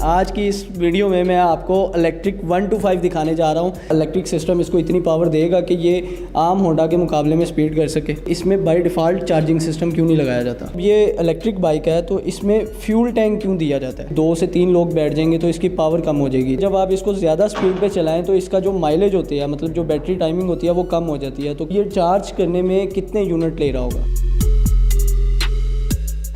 आज की इस वीडियो में मैं आपको इलेक्ट्रिक 1 to 5 दिखाने जा रहा हूँ। इलेक्ट्रिक सिस्टम इसको इतनी पावर देगा कि ये आम होंडा के मुकाबले में स्पीड कर सके। इसमें बाय डिफ़ॉल्ट चार्जिंग सिस्टम क्यों नहीं लगाया जाता? ये इलेक्ट्रिक बाइक है तो इसमें फ्यूल टैंक क्यों दिया जाता है? 2 से 3 लोग बैठ जाएंगे तो इसकी पावर कम हो जाएगी। जब आप इसको ज़्यादा स्पीड पे चलाएं तो इसका जो माइलेज होती है, मतलब जो बैटरी टाइमिंग होती है, वो कम हो जाती है। तो ये चार्ज करने में कितने यूनिट ले रहा होगा?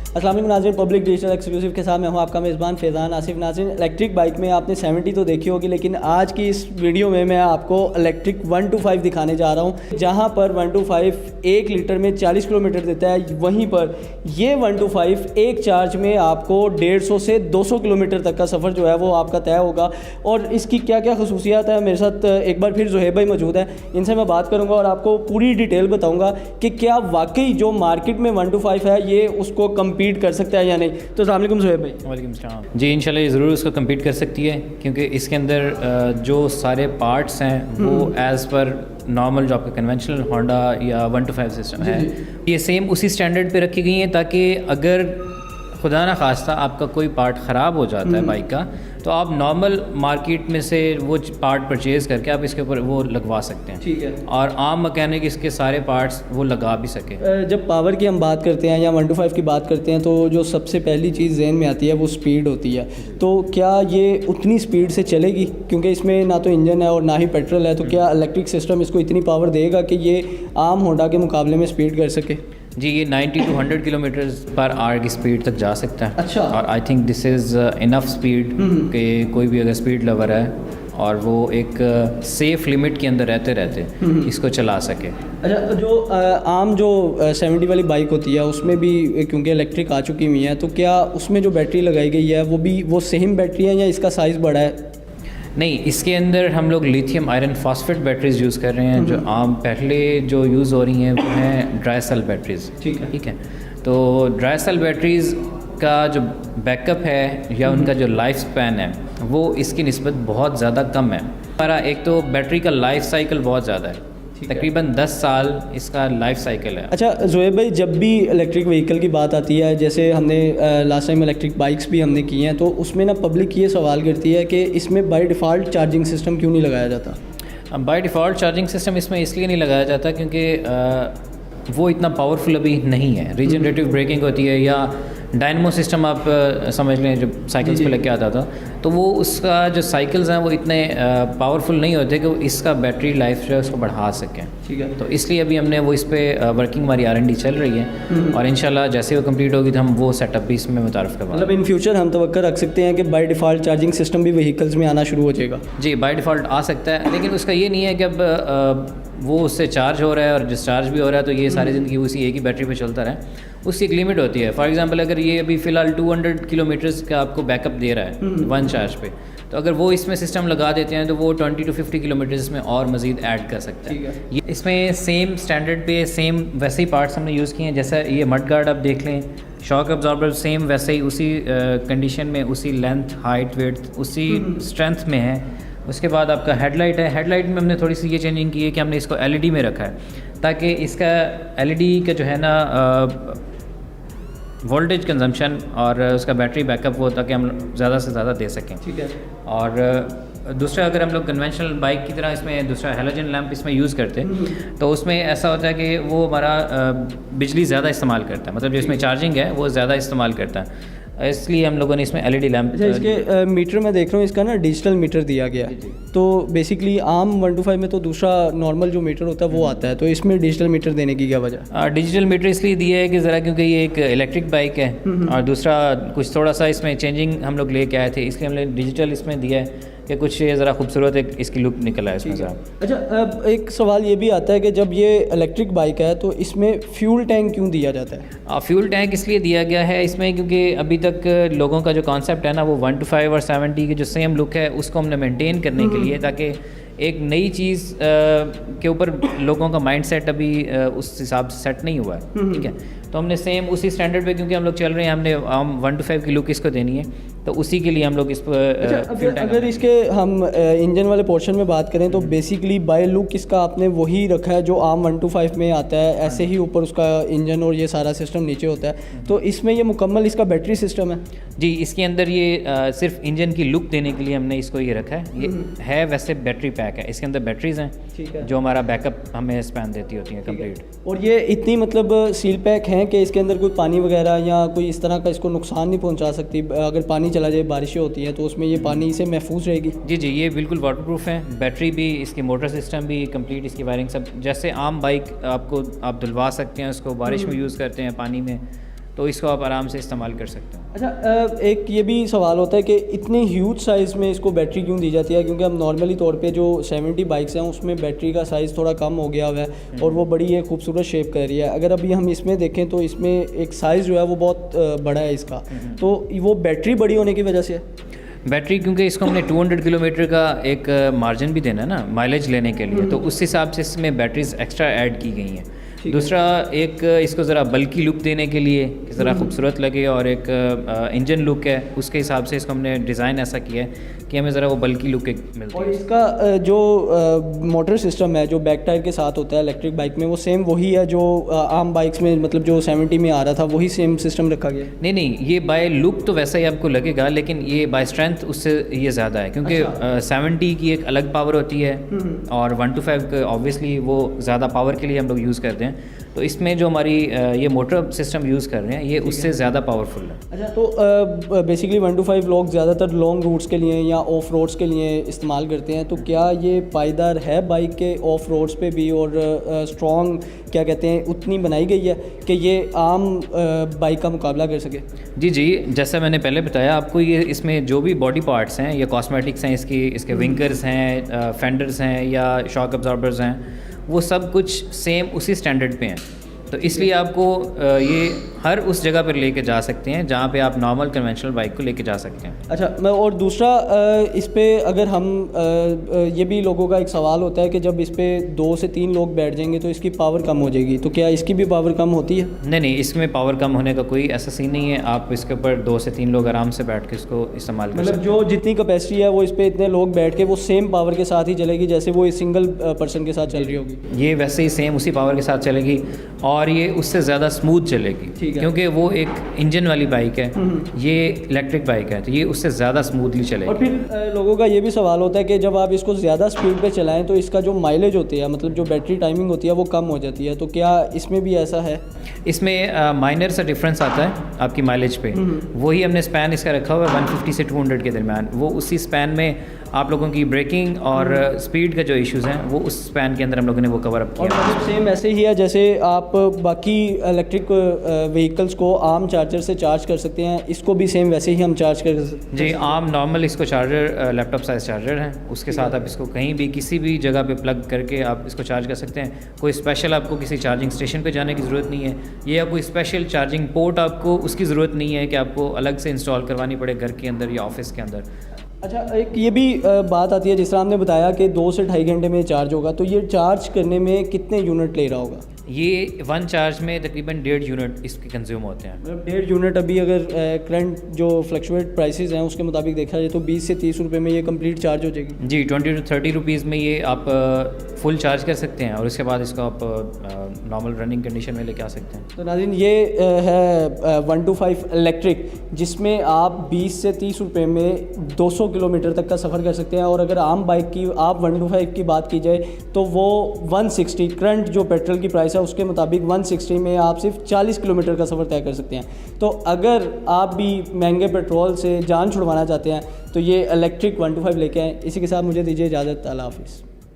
अस्सलाम वालेकुम नाज़रीन, पब्लिक डिजिटल एक्सक्लूसिव के साथ मैं हूं आपका मेज़बान फैज़ान आसिफ। नाज़रीन, इलेक्ट्रिक बाइक में आपने 70 तो देखी होगी, लेकिन आज की इस वीडियो में मैं आपको इलेक्ट्रिक 1 to 5 दिखाने जा रहा हूं। जहां पर 1 to 5 1 लीटर में 40 किलोमीटर देता है, वहीं पर ये 1 to 5 एक चार्ज में आपको 150 से 200 किलोमीटर तक का सफ़र जो है वो आपका तय होगा। और इसकी क्या क्या खसूसियात है, मेरे साथ एक बार फिर ज़ुहैब भाई मौजूद है, इनसे मैं बात करूँगा और आपको पूरी डिटेल बताऊँगा कि क्या वाकई जो मार्केट में 1 to 5 है ये उसको कम्पीट कर सकता है या नहीं। तो अस्सलाम वालेकुम ज़ुहैब भाई। वालेकुम सलाम जी, इंशाल्लाह ये ज़रूर उसको कम्पीट कर सकती है, क्योंकि इसके अंदर जो सारे पार्ट्स हैं वो एज़ पर नॉर्मल जो आपका कन्वेंशनल होंडा या 1 to 5 सिस्टम है, ये सेम उसी स्टैंडर्ड पे रखी गई हैं, ताकि अगर खुदा ना खास्ता आपका कोई पार्ट ख़राब हो जाता है बाइक का, तो आप नॉर्मल मार्केट में से वो पार्ट परचेज़ करके आप इसके ऊपर वो लगवा सकते हैं। ठीक है। और आम मैकेनिक इसके सारे पार्ट्स वो लगा भी सके। जब पावर की हम बात करते हैं या 1 to 5 की बात करते हैं, तो जो सबसे पहली चीज़ जहन में आती है वो स्पीड होती है। तो क्या ये उतनी स्पीड से चलेगी? क्योंकि इसमें ना तो इंजन है और ना ही पेट्रोल है, तो क्या इलेक्ट्रिक सिस्टम इसको इतनी पावर देगा कि ये आम होंडा के मुकाबले में स्पीड कर सके? जी, ये 90 to 100 किलोमीटर पर आवर की स्पीड तक जा सकता है। अच्छा। और I think this is enough speed कि कोई भी अगर स्पीड लवर है और वो एक सेफ़ लिमिट के अंदर रहते इसको चला सके। अच्छा, तो जो आम जो 70 वाली बाइक होती है उसमें भी क्योंकि इलेक्ट्रिक आ चुकी हुई है, तो क्या उसमें जो बैटरी लगाई गई है वो भी वो सेम बैटरी है या इसका साइज़ बड़ा है? नहीं, इसके अंदर हम लोग lithium iron phosphate batteries use कर रहे हैं। जो आम पहले जो यूज़ हो रही हैं वो हैं ड्राई सेल बैटरीज। ठीक है। तो ड्राई सेल बैटरीज़ का जो बैकअप है या उनका जो लाइफ स्पैन है वो इसकी निस्बत बहुत ज़्यादा कम है। हमारा एक तो बैटरी का लाइफ साइकिल बहुत ज़्यादा है, तकरीबन 10 साल इसका लाइफ साइकिल है। अच्छा ज़ुहैब भाई, जब भी इलेक्ट्रिक व्हीकल की बात आती है, जैसे हमने लास्ट टाइम इलेक्ट्रिक बाइक्स भी हमने की हैं, तो उसमें ना पब्लिक ये सवाल करती है कि इसमें बाय डिफ़ॉल्ट चार्जिंग सिस्टम क्यों नहीं लगाया जाता? बाय डिफ़ॉल्ट चार्जिंग सिस्टम इसमें इसलिए नहीं लगाया जाता क्योंकि वो इतना पावरफुल अभी नहीं है। रीजनरेटिव ब्रेकिंग होती है या डायनमो सिस्टम आप समझ लें जो साइकिल्स पे लेके आता था, तो वो उसका जो साइकिल्स हैं वो इतने पावरफुल नहीं होते कि वो इसका बैटरी लाइफ जो है उसको बढ़ा सकें। ठीक है। तो इसलिए अभी हमने वो इस पर वर्किंग हमारी R&D चल रही है और इंशाल्लाह जैसे वो कंप्लीट होगी तो हम वो सेटअप भी इसमें मुतारफ़ करवाएंगे। मतलब इन फ्यूचर हम तवक्को रख सकते हैं कि बाय डिफ़ॉल्ट चार्जिंग सिस्टम भी व्हीकल्स में आना शुरू हो जाएगा? जी, बाय डिफ़ॉल्ट आ सकता है, लेकिन उसका ये नहीं है कि अब वो उससे चार्ज हो रहा है और डिस्चार्ज भी हो रहा है तो ये सारी ज़िंदगी उसी एक ही बैटरी पे चलता रहे। उसकी एक लिमिट होती है। फॉर एग्जांपल, अगर ये अभी फ़िलहाल 200 किलोमीटर्स का आपको बैकअप दे रहा है 1 चार्ज पे, तो अगर वो इसमें सिस्टम लगा देते हैं तो वो 20 to 50 किलोमीटर्स में और मज़ीद ऐड कर सकता है। ये इसमें सेम स्टैंडर्ड पे सेम वैसे ही पार्ट्स हमने यूज़ किए हैं। जैसा ये मड गार्ड आप देख लें, शॉक अब्जॉर्बर सेम वैसे ही उसी कंडीशन में, उसी लेंथ, हाइट, वेड्थ, उसी स्ट्रेंथ में है। उसके बाद आपका हेडलाइट है। हेडलाइट में हमने थोड़ी सी ये चेंजिंग की है कि हमने इसको LED में रखा है, ताकि इसका LED का जो है ना वोल्टेज कंजम्पशन और उसका बैटरी बैकअप वो ताकि हम ज़्यादा से ज़्यादा दे सकें। ठीक है। और दूसरा, अगर हम लोग कन्वेंशनल बाइक की तरह इसमें दूसरा हैलोजन लैंप इसमें यूज़ करते हैं तो उसमें ऐसा होता है कि वो हमारा बिजली ज़्यादा इस्तेमाल करता है, मतलब जो इसमें चार्जिंग है वो ज़्यादा इस्तेमाल करता है, इसलिए हम लोगों ने इसमें LED लैंप। इसके मीटर में देख रहा हूँ, इसका ना डिजिटल मीटर दिया गया है। तो बेसिकली आम 1 to 5 में तो दूसरा नॉर्मल जो मीटर होता है वो आता है, तो इसमें डिजिटल मीटर देने की क्या वजह? डिजिटल मीटर इसलिए दिया है कि ज़रा क्योंकि ये एक इलेक्ट्रिक बाइक है और दूसरा कुछ थोड़ा सा इसमें चेंजिंग हम लोग लेके आए थे, इसलिए हमने डिजिटल इसमें दिया है कि कुछ ये ज़रा खूबसूरत एक इसकी लुक निकला है इसमें ज़रा। अच्छा, अब एक सवाल ये भी आता है कि जब ये इलेक्ट्रिक बाइक है तो इसमें फ्यूल टैंक क्यों दिया जाता है? फ्यूल टैंक इसलिए दिया गया है इसमें क्योंकि अभी तक लोगों का जो कॉन्सेप्ट है ना वो 1 to 5 और 70 की जो सेम लुक है उसको हमने मेंटेन करने के लिए, ताकि एक नई चीज़ के ऊपर लोगों का माइंडसेट अभी उस हिसाब से सेट नहीं हुआ है। ठीक है, तो हमने सेम उसी स्टैंडर्ड पे क्योंकि हम लोग चल रहे हैं, हमने 1 to 5 की लुक इसको देनी है तो उसी के लिए हम लोग इस पर अगर इसके हम इंजन वाले पोर्शन में बात करें तो बेसिकली बाय लुक इसका आपने वही रखा है जो आम 125 में आता है, ऐसे ही ऊपर उसका इंजन और ये सारा सिस्टम नीचे होता है। तो इसमें ये मुकम्मल इसका बैटरी सिस्टम है जी। इसके अंदर ये सिर्फ इंजन की लुक देने के लिए हमने इसको ये रखा है। ये है वैसे बैटरी पैक है, इसके अंदर बैटरीज हैं जो हमारा बैकअप हमें स्पैन देती होती हैं कंप्लीट। और ये इतनी मतलब सील पैक हैं कि इसके अंदर कोई पानी वगैरह या कोई इस तरह का इसको नुकसान नहीं पहुंचा सकती। अगर पानी चला जाए, बारिशें होती हैं तो उसमें ये पानी से महफूज रहेगी। जी जी, ये बिल्कुल वाटरप्रूफ है। बैटरी भी, इसकी मोटर सिस्टम भी कंप्लीट, इसकी वायरिंग सब जैसे आम बाइक आप धुलवा सकते हैं उसको, बारिश में यूज़ करते हैं पानी में, तो इसको आप आराम से इस्तेमाल कर सकते हैं। अच्छा, एक ये भी सवाल होता है कि इतनी ह्यूज साइज़ में इसको बैटरी क्यों दी जाती है? क्योंकि हम नॉर्मली तौर पे जो 70 बाइक्स हैं उसमें बैटरी का साइज़ थोड़ा कम हो गया हुआ है और वो बड़ी एक खूबसूरत शेप कर रही है। अगर अभी हम इसमें देखें तो इसमें एक साइज़ जो है वो बहुत बड़ा है इसका, तो वो बैटरी बड़ी होने की वजह से है? बैटरी, क्योंकि इसको हमने 200 किलोमीटर का एक मार्जिन भी देना है ना माइलेज लेने के लिए, तो उस हिसाब से इसमें बैटरीज एक्स्ट्रा ऐड की गई हैं। दूसरा, एक इसको ज़रा बल्कि लुक देने के लिए ज़रा खूबसूरत लगे और एक इंजन लुक है उसके हिसाब से इसको हमने डिज़ाइन ऐसा किया है कि हमें ज़रा वो बल्कि लुक मिलती है। और इसका जो मोटर सिस्टम है जो बैक टायर के साथ होता है इलेक्ट्रिक बाइक में, वो सेम वही है जो आम बाइक्स में, मतलब जो 70 में आ रहा था वही सेम सिस्टम रखा गया? नहीं नहीं, ये बाय लुक तो वैसा ही आपको लगेगा, लेकिन ये बाय स्ट्रेंथ उससे ये ज़्यादा है, क्योंकि 70 की एक अलग पावर होती है और 125 ऑब्वियसली वो ज़्यादा पावर के लिए हम लोग यूज़ करते हैं। तो इसमें जो हमारी ये मोटर सिस्टम यूज़ कर रहे हैं ये उससे ज़्यादा पावरफुल है। अच्छा, तो बेसिकली 125 लोग ज़्यादातर लॉन्ग रूट्स के लिए या ऑफ रोड्स के लिए इस्तेमाल करते हैं, तो क्या ये पायदार है बाइक के ऑफ रोड्स पे भी और स्ट्रॉन्ग क्या कहते हैं उतनी बनाई गई है कि ये आम बाइक का मुकाबला कर सके? जी जी, जैसा मैंने पहले बताया आपको, ये इसमें जो भी बॉडी पार्ट्स हैं, ये कॉस्मेटिक्स हैं, इसके विंकर्स हैं, फेंडर्स हैं या शॉक अब्जॉर्बर्स हैं, वो सब कुछ सेम उसी स्टैंडर्ड पे हैं। तो इसलिए आपको ये हर उस जगह पर लेके जा सकते हैं जहाँ पे आप नॉर्मल कन्वेंशनल बाइक को लेके जा सकते हैं। अच्छा, मैं और दूसरा इस पे अगर हम ये भी लोगों का एक सवाल होता है कि जब इस पे 2 से 3 लोग बैठ जाएंगे तो इसकी पावर कम हो जाएगी, तो क्या इसकी भी पावर कम होती है? नहीं नहीं, इसमें पावर कम होने का कोई ऐसा सीन नहीं है। आप इसके ऊपर 2 से 3 लोग आराम से बैठ के इसको इस्तेमाल कर सकते हैं। जो जितनी कैपेसिटी है वो इस पर इतने लोग बैठ के वो सेम पावर के साथ ही चलेगी जैसे वो सिंगल पर्सन के साथ चल रही होगी? ये वैसे ही सेम उसी पावर के साथ चलेगी और ये उससे ज़्यादा स्मूथ चलेगी, क्योंकि वो एक इंजन वाली बाइक है, ये इलेक्ट्रिक बाइक है, तो ये उससे ज़्यादा स्मूथली चलेगी। और फिर लोगों का ये भी सवाल होता है कि जब आप इसको ज़्यादा स्पीड पे चलाएं तो इसका जो माइलेज होती है, मतलब जो बैटरी टाइमिंग होती है वो कम हो जाती है, तो क्या इसमें भी ऐसा है? इसमें माइनर सा डिफरेंस आता है आपकी माइलेज पे। वही हमने स्पैन इसका रखा हुआ है 150 से 200 के दरमियान। वो उसी स्पैन में आप लोगों की ब्रेकिंग और स्पीड का जो इश्यूज़ हैं वो उस स्पैन के अंदर हम लोगों ने वो कवर अप किया। और मतलब सेम ऐसे ही है जैसे आप बाकी इलेक्ट्रिक व्हीकल्स को आम चार्जर से चार्ज कर सकते हैं, इसको भी सेम वैसे ही हम चार्ज कर सकते हैं? जी, आम नॉर्मल इसको चार्जर लैपटॉप साइज चार्जर है, उसके साथ आप इसको कहीं भी किसी भी जगह पे प्लग करके आप इसको चार्ज कर सकते हैं। कोई स्पेशल आपको किसी चार्जिंग स्टेशन पे जाने की ज़रूरत नहीं है, या कोई स्पेशल चार्जिंग पोर्ट आपको उसकी ज़रूरत नहीं है कि आपको अलग से इंस्टॉल करवानी पड़े घर के अंदर या ऑफिस के अंदर। अच्छा, एक ये भी बात आती है, जिस तरह आपने बताया कि 2 से 2.5 घंटे में चार्ज होगा, तो ये चार्ज करने में कितने यूनिट ले रहा होगा? ये 1 चार्ज में तकरीबन 1.5 यूनिट इसके कंज्यूम होते हैं। मतलब 1.5 यूनिट अभी अगर करंट जो फ्लक्चुएट प्राइसेस हैं उसके मुताबिक देखा जाए तो 20 से 30 रुपए में ये कंप्लीट चार्ज हो जाएगी? जी, 20 to 30 रुपीज़ में ये आप फुल चार्ज कर सकते हैं और उसके बाद इसको आप नॉर्मल रनिंग कंडीशन में लेके आ सकते हैं। तो नाज़रीन, ये है 125 इलेक्ट्रिक, जिसमें आप 20 से 30 रुपए में 200 किलोमीटर तक का सफ़र कर सकते हैं। और अगर आम बाइक की आप 125 की बात की जाए तो वो 160 करंट जो पेट्रोल की प्राइस है उसके मुताबिक 160 में आप सिर्फ 40 किलोमीटर का सफ़र तय कर सकते हैं। तो अगर आप भी महंगे पेट्रोल से जान छुड़वाना चाहते हैं तो ये इलेक्ट्रिक 125 लेके आएँ। इसी के साथ मुझे दीजिए इजाज़त। अल्लाह हाफ़िज़।